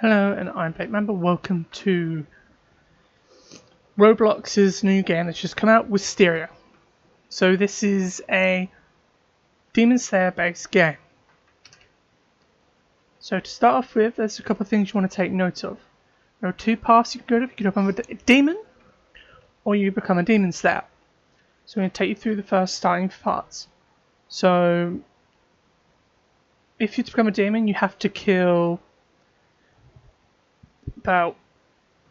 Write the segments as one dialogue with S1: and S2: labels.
S1: Hello, and I'm Member. Welcome to Roblox's new game that's just come out, Wisteria. So this is a Demon Slayer based game. So to start off with, there's a couple of things you want to take note of. There are two paths you can go to. You can become a demon, or you become a Demon Slayer. So I'm going to take you through the first starting parts. So if you become a demon, you have to kill about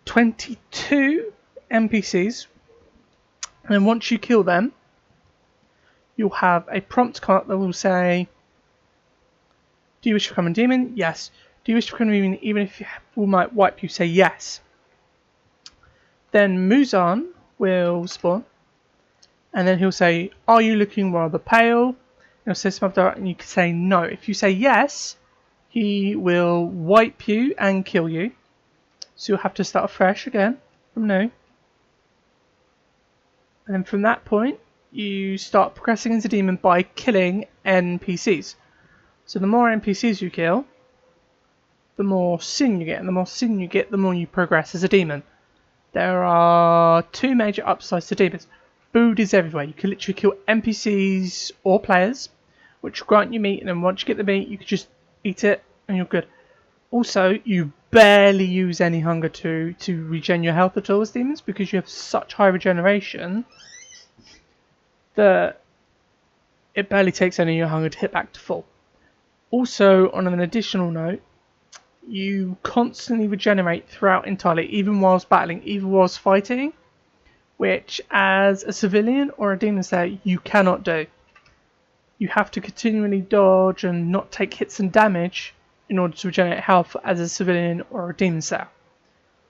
S1: 22 NPCs, and then once you kill them, you'll have a prompt come up that will say, do you wish to become a demon? Yes. Do you wish to become a demon even if we might wipe you? Say yes. Then Muzan will spawn, and then he'll say, are you looking rather pale? He'll say some other, and you can say no. If you say yes, he will wipe you and kill you. So you'll have to start afresh again from new. And then from that point, you start progressing as a demon by killing NPCs. So the more NPCs you kill, the more sin you get, and the more sin you get, the more you progress as a demon. There are two major upsides to demons. Food is everywhere. You can literally kill NPCs or players, which grant you meat, and then once you get the meat, you can just eat it, and you're good. Also, you barely use any hunger to regen your health at all as demons, because you have such high regeneration that it barely takes any of your hunger to hit back to full. Also, on an additional note, you constantly regenerate throughout entirely, even whilst battling, even whilst fighting, which as a civilian or a demon slayer you cannot do. You have to continually dodge and not take hits and damage in order to regenerate health as a civilian or a demon slayer.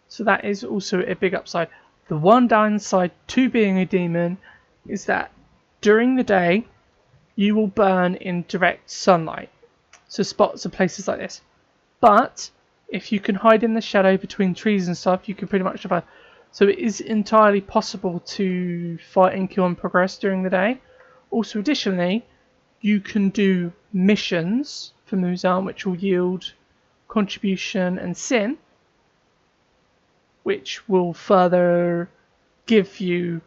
S1: So that is also a big upside. The one downside to being a demon is that during the day you will burn in direct sunlight. So spots of places like this. But if you can hide in the shadow between trees and stuff, you can pretty much survive. So it is entirely possible to fight and kill and progress during the day. Also, additionally, you can do missions for Muzan, which will yield contribution and sin, which will further give you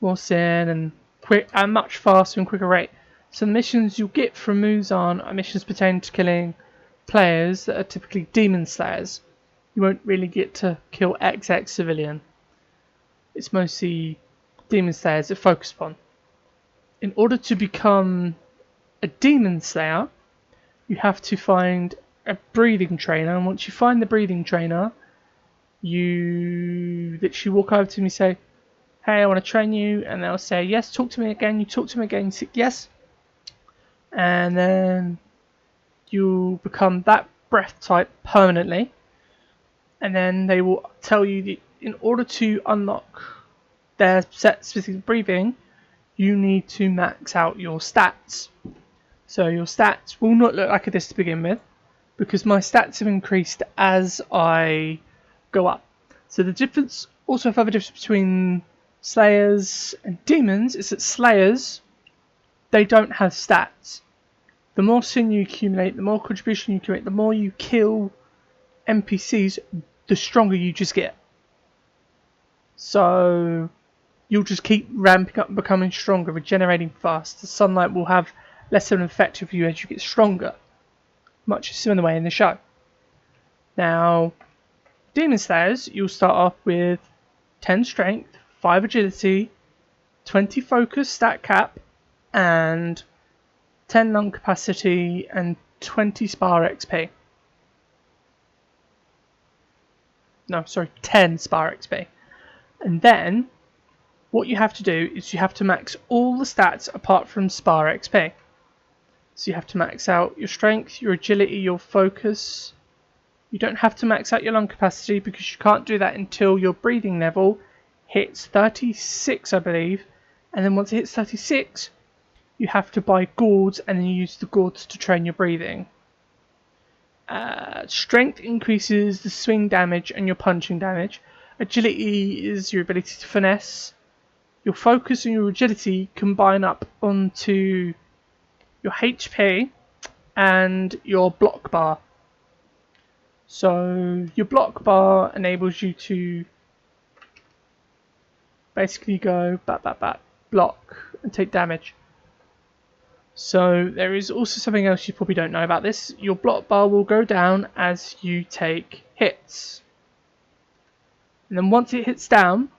S1: more sin and at a much faster and quicker rate. So the missions you'll get from Muzan are missions pertaining to killing players that are typically demon slayers. You won't really get to kill XX civilian. It's mostly demon slayers that focus upon. In order to become a demon slayer, you have to find a breathing trainer, and once you find the breathing trainer, you literally walk over to them and say, hey, I want to train you, and they'll say yes, talk to me again. You talk to them again, you say yes, and then you become that breath type permanently, and then they will tell you that in order to unlock their set specific breathing, you need to max out your stats. So your stats will not look like this to begin with, because my stats have increased as I go up. So the difference, also a further difference between Slayers and Demons, is that Slayers, they don't have stats. The more sin you accumulate, the more contribution you accumulate, the more you kill NPCs, the stronger you just get. So you'll just keep ramping up and becoming stronger, regenerating fast. The sunlight will have less of an effect of you as you get stronger, much a similar way in the show. Now, Demon Slayers, you'll start off with 10 strength, 5 agility, 20 focus stat cap, and 10 lung capacity and 20 spar XP. No, sorry, 10 spar XP. And then what you have to do is you have to max all the stats apart from spar XP. So you have to max out your strength, your agility, your focus. You don't have to max out your lung capacity because you can't do that until your breathing level hits 36, I believe. And then once it hits 36, you have to buy gourds, and then you use the gourds to train your breathing. Strength increases the swing damage and your punching damage. Agility is your ability to finesse. Your focus and your agility combine up onto your HP and your block bar. So your block bar enables you to basically go bat, block and take damage. So there is also something else you probably don't know about this. Your block bar will go down as you take hits. And then once it hits down,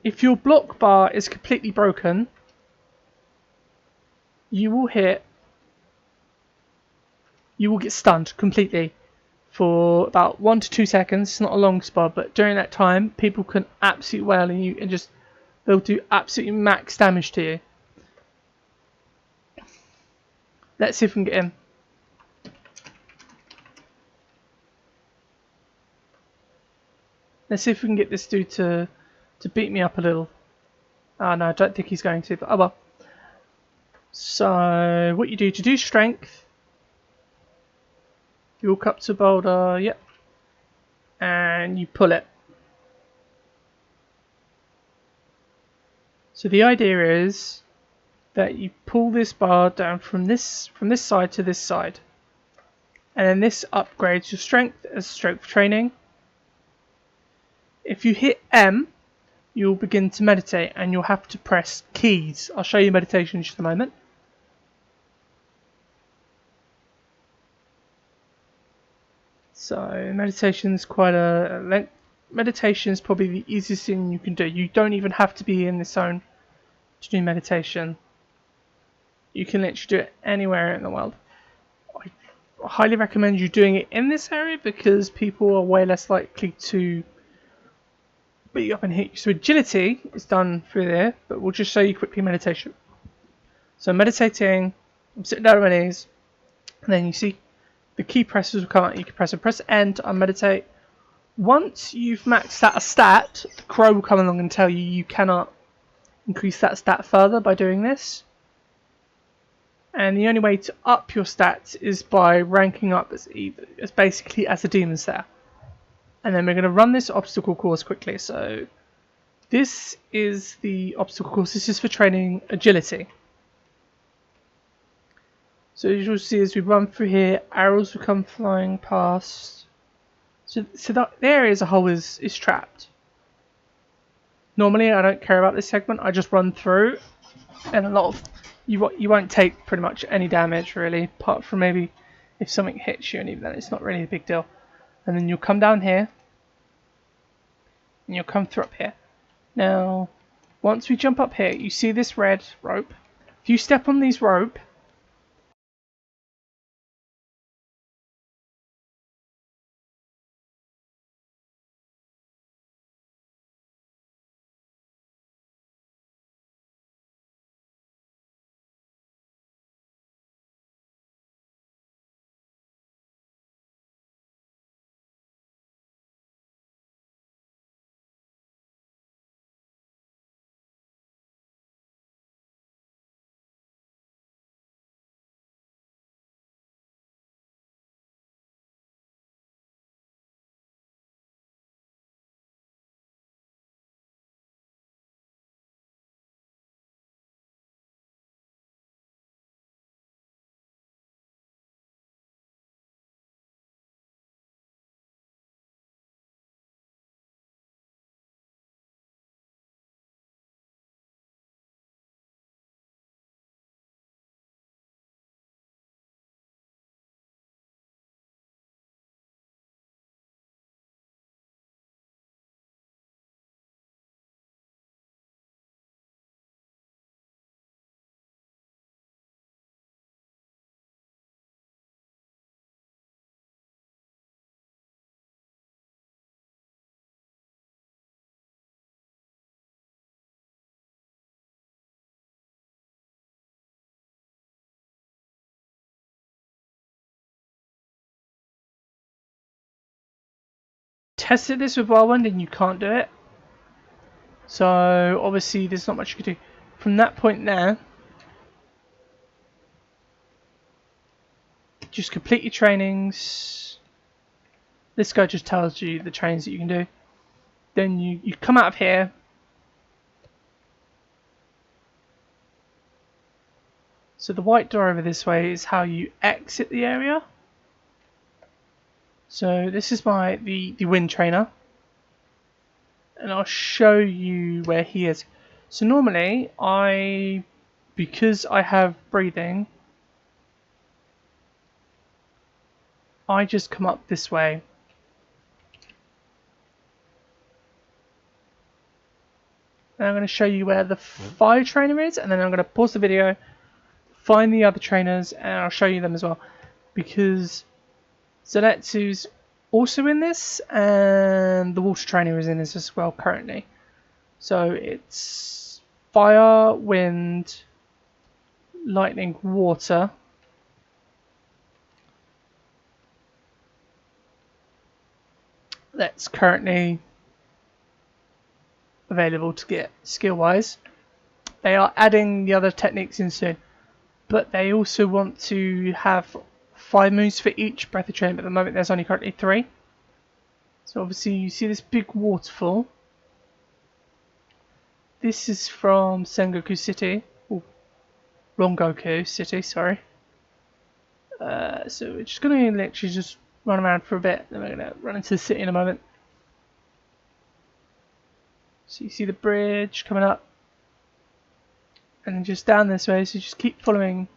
S1: if your block bar is completely broken, you will get stunned completely for about 1 to 2 seconds. It's not a long spot, but during that time, people can absolutely wail on you and just they'll do absolutely max damage to you. Let's see if we can get him. Let's see if we can get this dude to beat me up a little. Oh no, I don't think he's going to, but oh well. So, what you do to do strength, you walk up to a boulder, yep, and you pull it. So the idea is that you pull this bar down from this side to this side, and then this upgrades your strength as strength training. If you hit M, you'll begin to meditate, and you'll have to press keys. I'll show you meditation in just a moment. So meditation is meditation is probably the easiest thing you can do. You don't even have to be in the zone to do meditation. You can literally do it anywhere in the world. I highly recommend you doing it in this area because people are way less likely to beat you up and hit you. So agility is done through there, but we'll just show you quickly meditation. So meditating, I'm sitting down on my knees, and then you see the key presses will come out. You can press N to unmeditate. Once you've maxed out a stat, the crow will come along and tell you you cannot increase that stat further by doing this. And the only way to up your stats is by ranking up as basically as a demon slayer. And then we're going to run this obstacle course quickly. So this is the obstacle course. This is for training agility. So as you'll see as we run through here, arrows will come flying past. So the area as a whole is trapped. Normally I don't care about this segment, I just run through, and a lot of you won't take pretty much any damage really, apart from maybe if something hits you, and even then it's not really a big deal. And then you'll come down here, and you'll come through up here. Now, once we jump up here, you see this red rope. If you step on these rope, tested this with Whirlwind and you can't do it. So obviously there's not much you can do. From that point there, just complete your trainings. This guy just tells you the trains that you can do. Then you come out of here. So the white door over this way is how you exit the area. So this is the wind trainer, and I'll show you where he is. So normally because I have breathing, I just come up this way. And I'm going to show you where the fire trainer is, and then I'm going to pause the video, find the other trainers, and I'll show you them as well. Because Zenitsu's also in this, and the water trainer is in this as well currently. So it's fire, wind, lightning, water. That's currently available to get skill wise. They are adding the other techniques in soon, but they also want to have 5 moves for each breath of train, but at the moment there's only currently 3. So obviously you see this big waterfall. This is from Sengoku City. Oh, Rongoku City, sorry. So we're just going to literally just run around for a bit, then we're going to run into the city in a moment. So you see the bridge coming up, and then just down this way, so just keep following.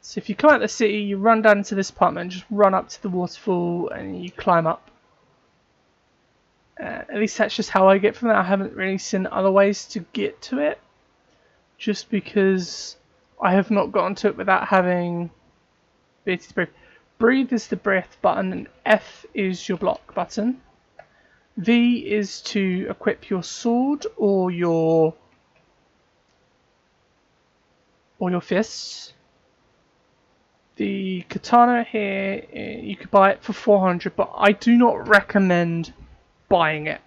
S1: So if you come out of the city, you run down into this apartment, just run up to the waterfall, and you climb up. At least that's just how I get from there. I haven't really seen other ways to get to it, just because I have not gotten to it without having ability to breathe. Breathe is the breath button, and F is your block button. V is to equip your sword or your fists. The katana here, you could buy it for 400, but I do not recommend buying it.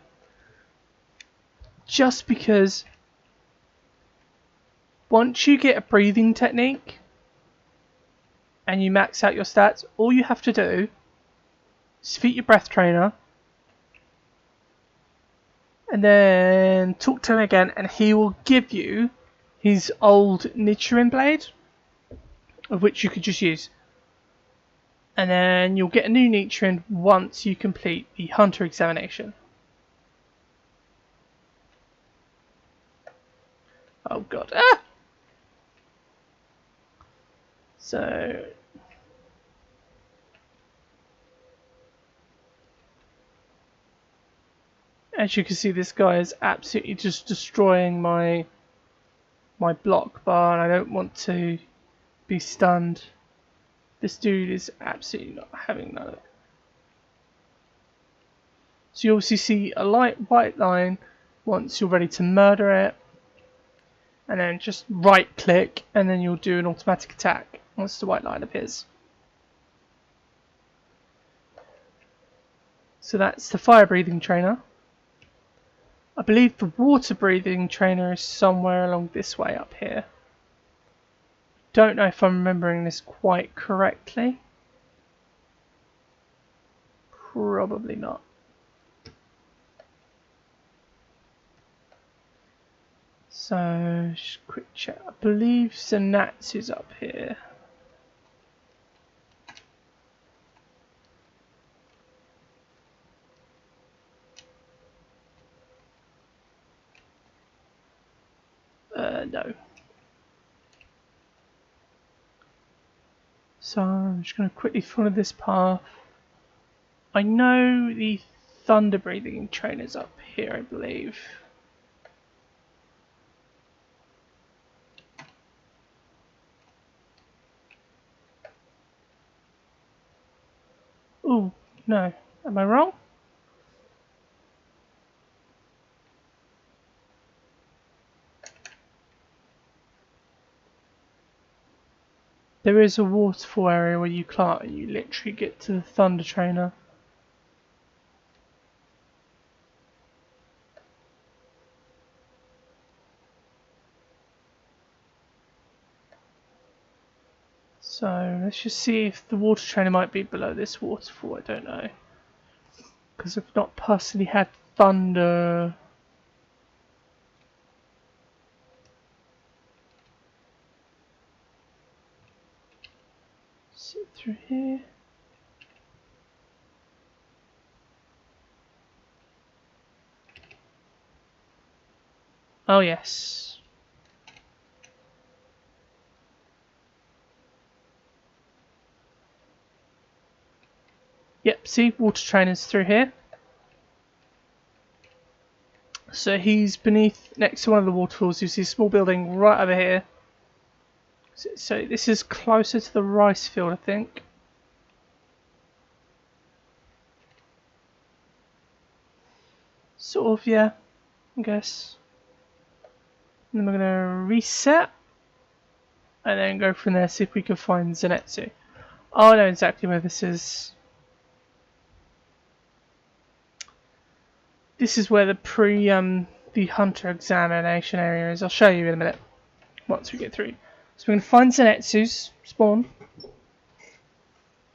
S1: Just because once you get a breathing technique and you max out your stats, all you have to do is defeat your breath trainer and then talk to him again, and he will give you his old Nichiren blade, of which you could just use. And then you'll get a new Nichiren once you complete the Hunter examination. Oh god. Ah! So as you can see, this guy is absolutely just destroying my block bar, and I don't want to be stunned. This dude is absolutely not having none of it. So you obviously see a light white line once you're ready to murder it, and then just right click and then you'll do an automatic attack once the white line appears. So that's the fire breathing trainer. I believe the water breathing trainer is somewhere along this way up here. Don't know if I'm remembering this quite correctly. Probably not. So, just quick check. I believe Zenitsu's up here. No. So I'm just going to quickly follow this path. I know the thunder breathing trainer's up here, I believe. Oh, no. Am I wrong? There is a waterfall area where you climb and you literally get to the thunder trainer. So let's just see if the water trainer might be below this waterfall. I don't know, because I've not personally had thunder. Sit through here. Oh yes. Yep, see, water trainers through here. So he's beneath, next to one of the waterfalls. You see a small building right over here. So this is closer to the rice field, I think. Sort of, yeah, I guess. And then we're going to reset. And then go from there, see if we can find Zenitsu. Oh, I know exactly where this is. This is where the hunter examination area is. I'll show you in a minute once we get through. So we're going to find Zenitsu's spawn,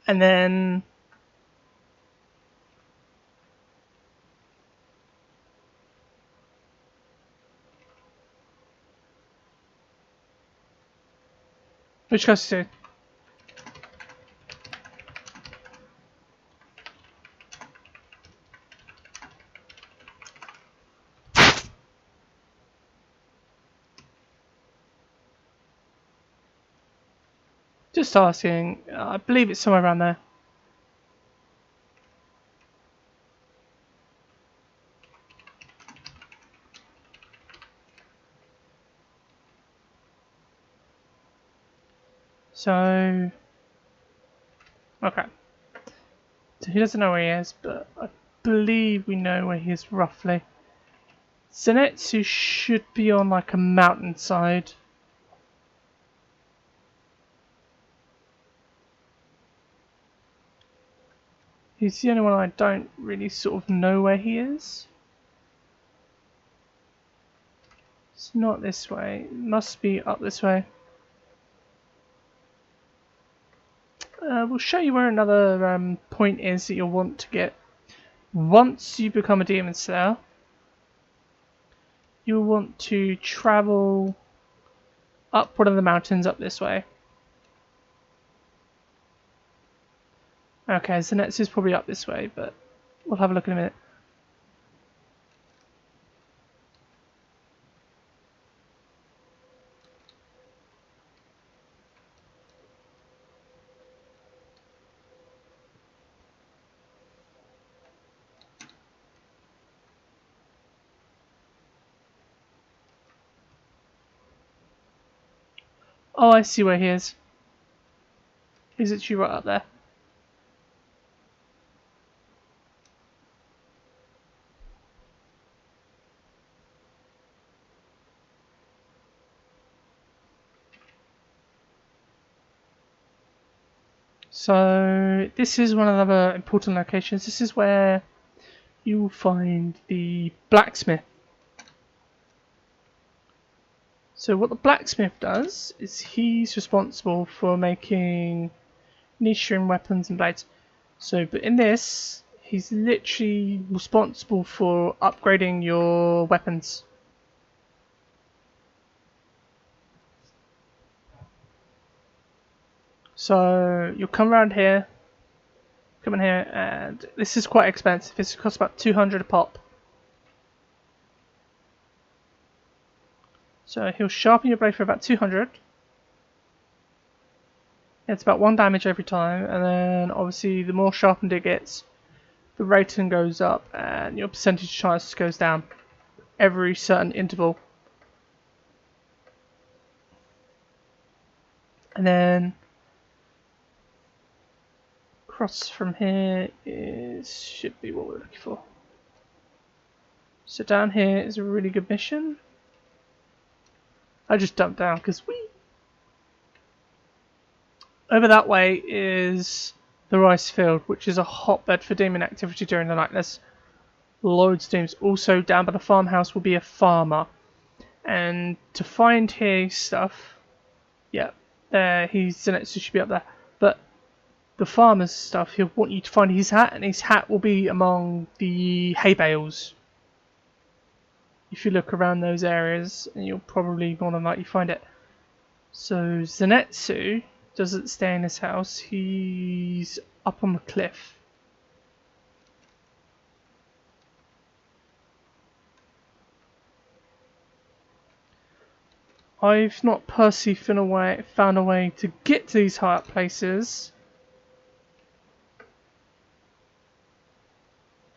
S1: and then which goes to just asking. I believe it's somewhere around there. So okay. So he doesn't know where he is, but I believe we know where he is roughly. Zenitsu should be on like a mountainside. He's the only one I don't really sort of know where he is. It's not this way. It must be up this way. We'll show you where another point is that you'll want to get. Once you become a demon slayer, you'll want to travel up one of the mountains up this way. Okay, so next is probably up this way, but we'll have a look in a minute. Oh, I see where he is. He's actually right up there. So this is one of the other important locations. This is where you will find the blacksmith. So what the blacksmith does is he's responsible for making nichiren weapons and blades. So, but in this, he's literally responsible for upgrading your weapons. So you'll come around here, come in here, and this is quite expensive. This costs about 200 a pop. So he'll sharpen your blade for about 200. It's about 1 damage every time, and then obviously the more sharpened it gets, the rating goes up and your percentage chance goes down every certain interval. And then across from here should be what we're looking for. So down here is a really good mission. I just dumped down because over that way is the rice field, which is a hotbed for demon activity during the night. There's loads of demons. Also down by the farmhouse will be a farmer. And to find his stuff, yeah, there Zenitsu should be up there. But the farmer's stuff, he'll want you to find his hat, and his hat will be among the hay bales. If you look around those areas, and you'll probably more than likely find it. So Zenitsu doesn't stay in his house, he's up on the cliff. I've not personally found a way to get to these high up places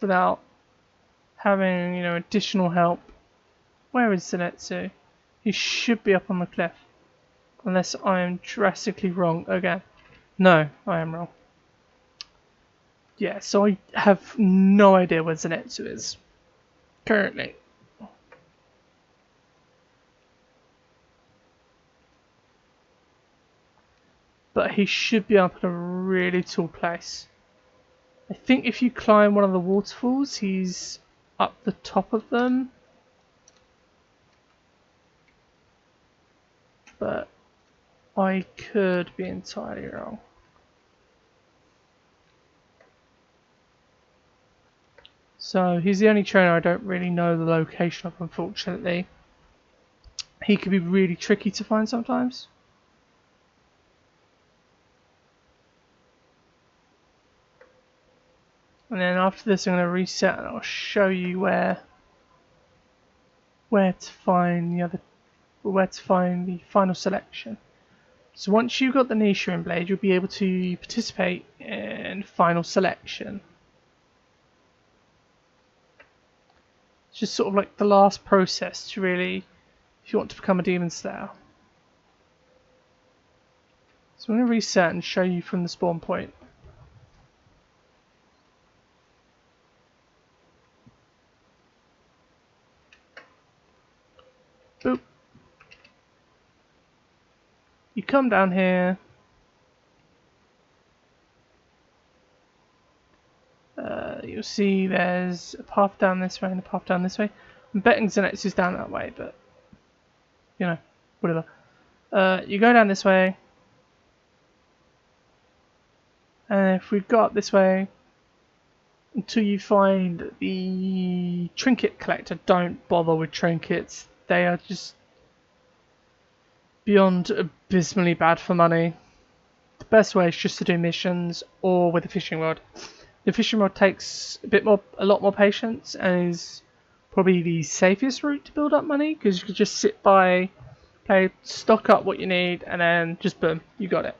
S1: without having, you know, additional help. Where is Zenitsu? He should be up on the cliff. Unless I am drastically wrong again. No, I am wrong. Yeah, so I have no idea where Zenitsu is currently. But he should be up in a really tall place. I think if you climb one of the waterfalls, he's up the top of them. But I could be entirely wrong. So he's the only trainer I don't really know the location of, unfortunately. He could be really tricky to find sometimes. And then after this I'm going to reset and I'll show you where to find the final selection. So once you've got the Nichiren blade, you'll be able to participate in final selection. It's just sort of like the last process to really, if you want to become a demon slayer. So I'm going to reset and show you from the spawn point. Boop. You come down here. You'll see there's a path down this way and a path down this way. I'm betting Zenitsu is down that way, but you know, whatever. You go down this way, and if we go up this way until you find the trinket collector, don't bother with trinkets. They are just beyond abysmally bad for money. The best way is just to do missions or with a fishing rod. The fishing rod takes a lot more patience and is probably the safest route to build up money because you can just sit by, stock up what you need, and then just boom, you got it.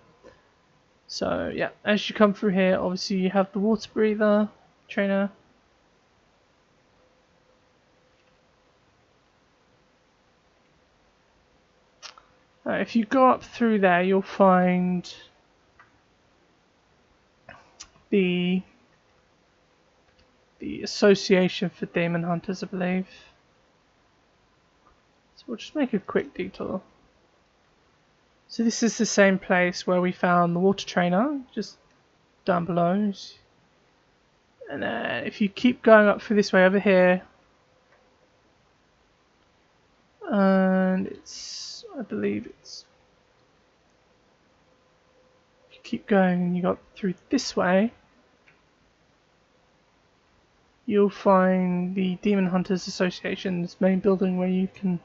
S1: So yeah, as you come through here, obviously you have the water breather trainer. If you go up through there, you'll find the Association for Demon Hunters, I believe. So we'll just make a quick detour. So this is the same place where we found the water trainer, just down below. And if you keep going up through this way over here, and I believe it's, if you keep going and you go through this way, you'll find the Demon Hunters Association's main building where you can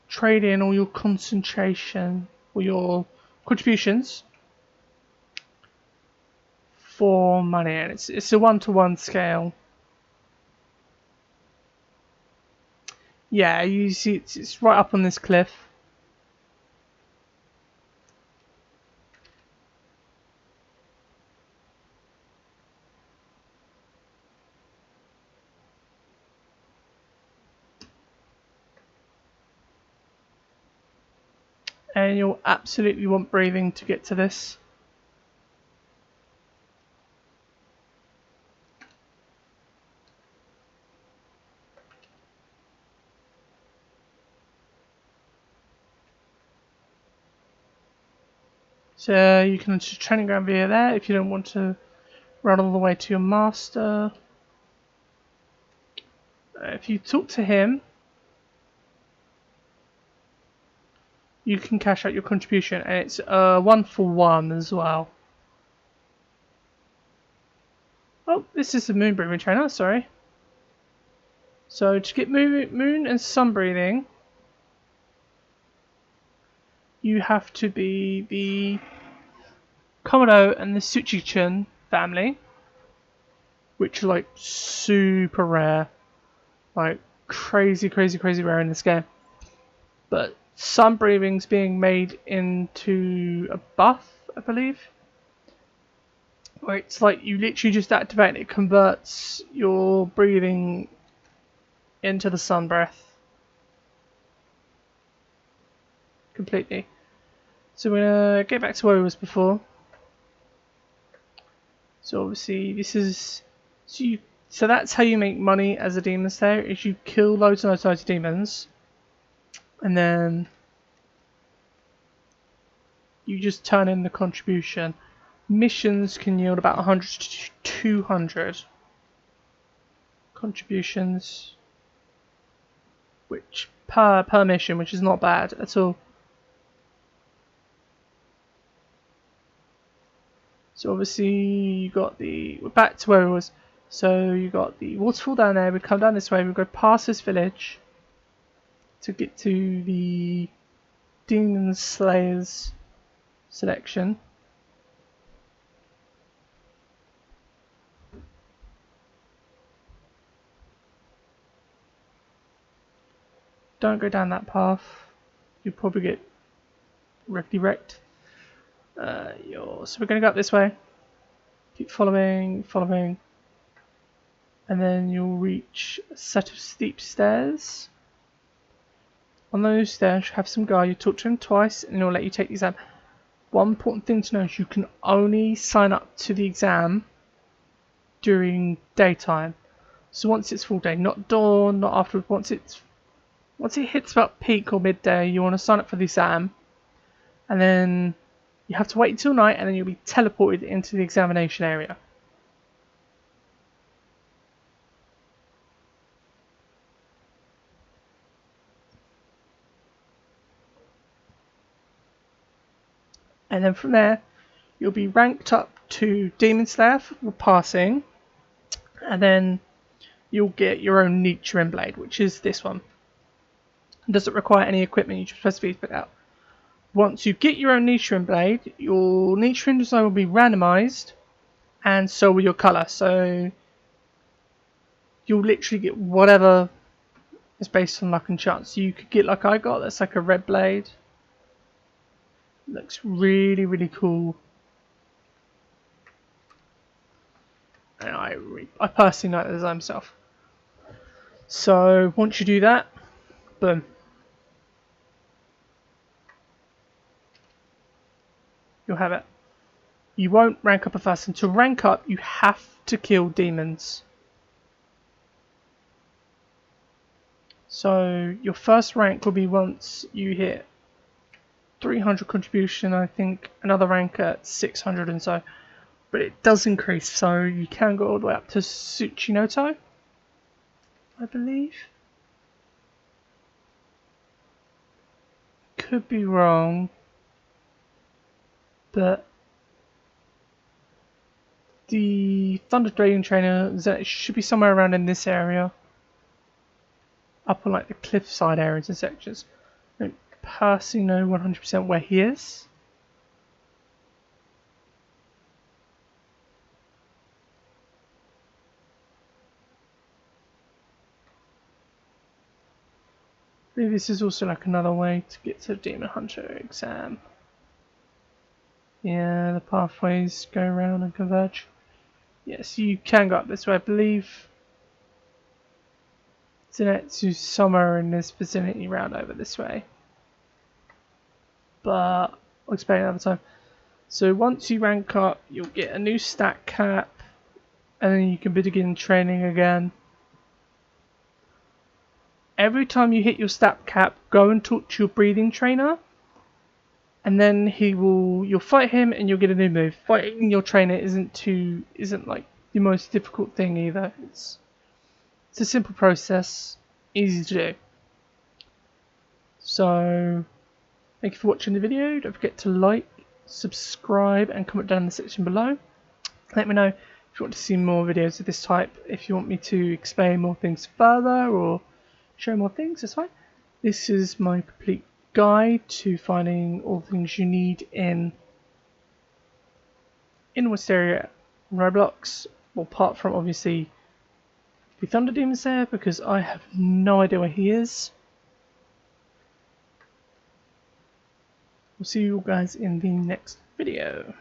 S1: trade in all your concentration or your contributions for money, and it's a 1-to-1 scale. Yeah, you see it's right up on this cliff. And you'll absolutely want breathing to get to this. So you can enter training ground via there if you don't want to run all the way to your master. If you talk to him, you can cash out your contribution, and it's 1-for-1 as well. Oh, this is the moon breathing trainer, sorry. So to get moon and sun breathing, you have to be the Komodo and the Tsuchichun family, which are like super rare, like crazy rare in this game. But Sun breathing's being made into a buff, I believe. Where it's like you literally just activate it, it converts your breathing into the sun breath completely. So we're gonna get back to where we was before. So obviously this is so that's how you make money as a demon slayer, is you kill loads and loads of demons, and then you just turn in the contribution. Missions can yield about 100 to 200 contributions, which per mission, which is not bad at all. So obviously you got we're back to where it was. So you got the waterfall down there. We come down this way. We go past this village to get to the Demon Slayers selection. Don't go down that path. You'll probably get wrecked. So we're going to go up this way. Keep following, and then you'll reach a set of steep stairs. On those stairs, you have some guy. You talk to him twice, and he'll let you take the exam. One important thing to know is you can only sign up to the exam during daytime. So once it's full day, not dawn, not afterwards. Once it hits about peak or midday, you want to sign up for the exam, and then you have to wait until night, and then you'll be teleported into the examination area. And then from there, you'll be ranked up to Demon Slayer for passing, and then you'll get your own Nichiren blade, which is this one. It doesn't require any equipment, you just press V to put it out. Once you get your own Nichiren blade, your Nichiren design will be randomized, and so will your color. So you'll literally get whatever is based on luck and chance. So you could get like I got, that's like a red blade. Looks really, really cool. And I personally like the design myself. So once you do that, boom. You'll have it. You won't rank up a fast, and to rank up, you have to kill demons. So your first rank will be once you hit 300 contribution, I think another rank at 600 and so. But it does increase, so you can go all the way up to Tsuchinoto, I believe. Could be wrong, but the Thunder Dragon Trainer should be somewhere around in this area, up on like the cliffside areas and sections. I don't personally know 100% where he is. Maybe this is also like another way to get to the Demon Hunter exam. Yeah, the pathways go around and converge. Yes, you can go up this way. I believe Zenitsu's somewhere in this vicinity round over this way. But I'll explain another time. So once you rank up, you'll get a new stat cap, and then you can begin training again. Every time you hit your stat cap, go and talk to your breathing trainer, and then you'll fight him and you'll get a new move. Fighting your trainer isn't like the most difficult thing either. It's a simple process, easy to do. So thank you for watching the video. Don't forget to like, subscribe, and comment down in the section below. Let me know if you want to see more videos of this type, if you want me to explain more things further or show more things, that's fine. This is my complete guide to finding all the things you need in Wisteria and Roblox, well, apart from obviously the Thunder Demon Slayer, because I have no idea where he is. We'll see you guys in the next video.